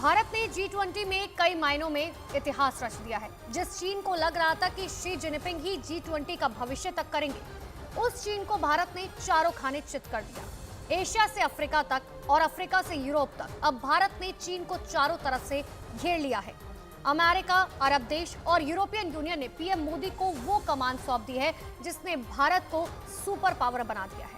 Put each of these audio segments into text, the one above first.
भारत ने G20 में कई मायनों में इतिहास रच दिया है। जिस चीन को लग रहा था कि शी जिनपिंग ही G20 का भविष्य तक करेंगे, उस चीन को भारत ने चारों खाने चित कर दिया। एशिया से अफ्रीका तक और अफ्रीका से यूरोप तक अब भारत ने चीन को चारों तरफ से घेर लिया है। अमेरिका, अरब देश और यूरोपियन यूनियन ने पीएम मोदी को वो कमान सौंप दी है जिसने भारत को सुपर पावर बना दिया है।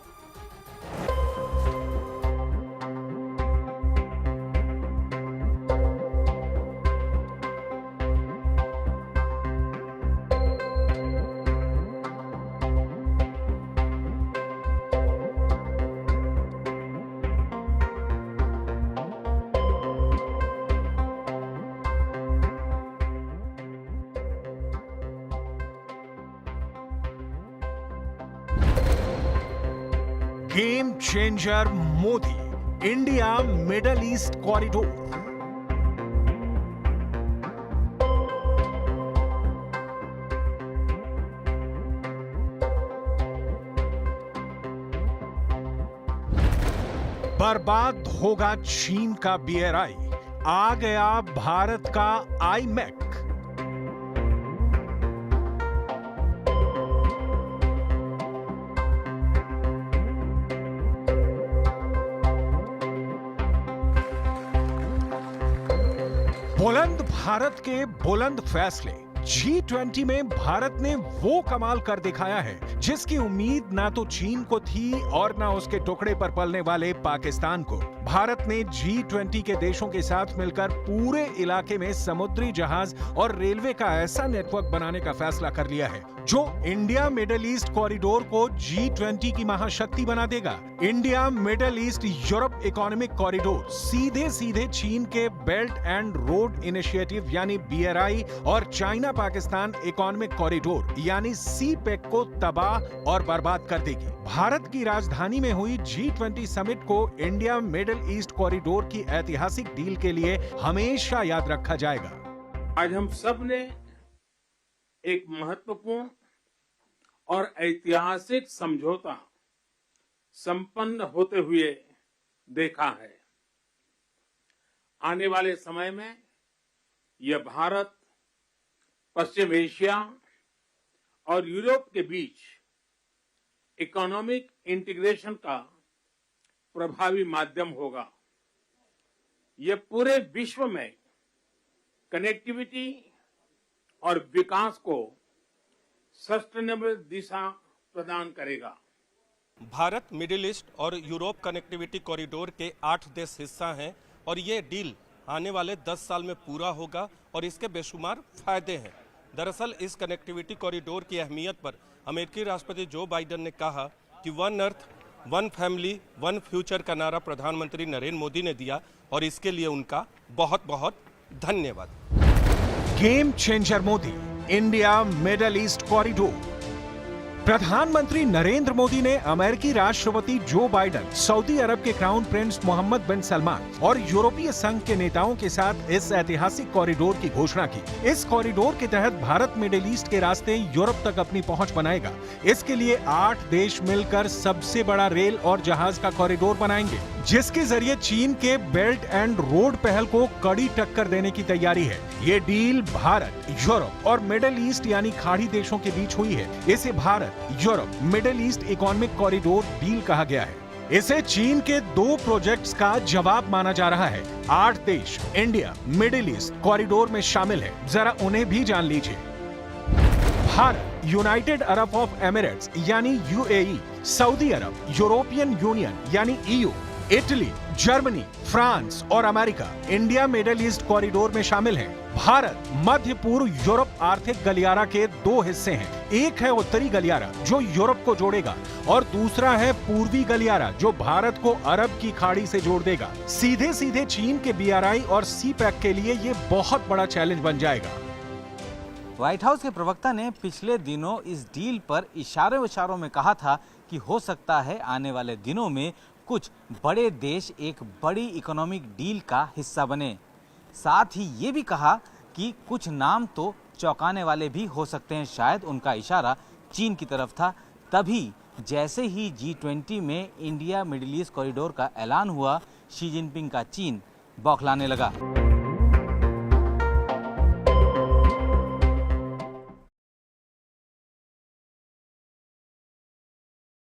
Game changer Modi, India middle east corridor. बर्बाद होगा चीन का BRI, आ गया भारत का IMEC। बुलंद भारत के बुलंद फैसले। G20 में भारत ने वो कमाल कर दिखाया है जिसकी उम्मीद ना तो चीन को थी और ना उसके टुकड़े पर पलने वाले पाकिस्तान को। भारत ने G20 के देशों के साथ मिलकर पूरे इलाके में समुद्री जहाज और रेलवे का ऐसा नेटवर्क बनाने का फैसला कर लिया है जो इंडिया मिडल ईस्ट कॉरिडोर को G20 की महाशक्ति बना देगा। India middle east Europe economic corridor सीधे सीधे चीन के बेल्ट एंड रोड इनिशिएटिव यानी BRI और चाइना पाकिस्तान इकोनॉमिक कॉरिडोर यानी CPEC को तबाह और बर्बाद कर देगी। भारत की राजधानी में हुई G20 समिट को इंडिया मिडल ईस्ट कॉरिडोर की ऐतिहासिक डील के लिए हमेशा याद रखा जाएगा। आज हम सब ने एक महत्वपूर्ण और ऐतिहासिक समझौता संपन्न होते हुए देखा है। आने वाले समय में यह भारत, पश्चिम एशिया और यूरोप के बीच इकोनॉमिक इंटीग्रेशन का प्रभावी माध्यम होगा। यह पूरे विश्व में कनेक्टिविटी और विकास को सस्टेनेबल दिशा प्रदान करेगा। भारत मिडिल ईस्ट और यूरोप कनेक्टिविटी कॉरिडोर के 8 देश हिस्सा हैं और ये डील आने वाले 10 साल में पूरा होगा और इसके बेशुमार फायदे हैं। दरअसल इस कनेक्टिविटी कॉरिडोर की अहमियत पर अमेरिकी राष्ट्रपति जो बाइडेन ने कहा कि one earth one family one future का नारा प्रधानमंत्री नरेंद्र मोदी ने दिया और इसके लिए उनका बहुत बहुत धन्यवाद। Game changer Modi, India middle east corridor. प्रधानमंत्री नरेंद्र मोदी ने अमेरिकी राष्ट्रपति जो बाइडेन, सऊदी अरब के क्राउन प्रिंस मोहम्मद बिन सलमान और यूरोपीय संघ के नेताओं के साथ इस ऐतिहासिक कॉरिडोर की घोषणा की। इस कॉरिडोर के तहत भारत मिडिल ईस्ट के रास्ते यूरोप तक अपनी पहुंच बनाएगा। इसके लिए 8 देश मिलकर सबसे बड़ा रेल और जहाज का कॉरिडोर बनाएंगे, जिसके जरिए चीन के बेल्ट एंड रोड पहल को कड़ी टक्कर देने की तैयारी है। ये डील भारत, यूरोप और मिडिल ईस्ट यानी खाड़ी देशों के बीच हुई है। इसे Bharat Europe middle east economic corridor deal कहा गया है। इसे चीन के 2 प्रोजेक्ट्स का जवाब माना जा रहा है। 8 देश इंडिया मिडिल ईस्ट कॉरिडोर में शामिल है, जरा उन्हें भी जान लीजिए। Bharat, United Arab of Emirates यानी UAE, सऊदी अरब, यूरोपियन यूनियन यानी EU, इटली, जर्मनी, फ्रांस और America India middle east corridor में शामिल हैं। भारत मध्य पूर्व यूरोप आर्थिक गलियारा के 2 हिस्से हैं। एक है उत्तरी गलियारा जो यूरोप को जोड़ेगा और दूसरा है पूर्वी गलियारा जो भारत को अरब की खाड़ी से जोड़ देगा। सीधे सीधे चीन के BRI और CPEC के लिए ये बहुत बड़ा चैलेंज बन जाएगा। व्हाइट हाउस के प्रवक्ता ने पिछले दिनों इस डील पर इशारों में कहा था कि हो सकता है आने वाले दिनों में कुछ बड़े देश एक बड़ी इकोनॉमिक डील का हिस्सा बने। साथ ही ये भी कहा कि कुछ नाम तो चौंकाने वाले भी हो सकते हैं। शायद उनका इशारा चीन की तरफ था। तभी जैसे ही G20 में इंडिया मिडिल ईस्ट कॉरिडोर का ऐलान हुआ, शी जिनपिंग का चीन बौखलाने लगा।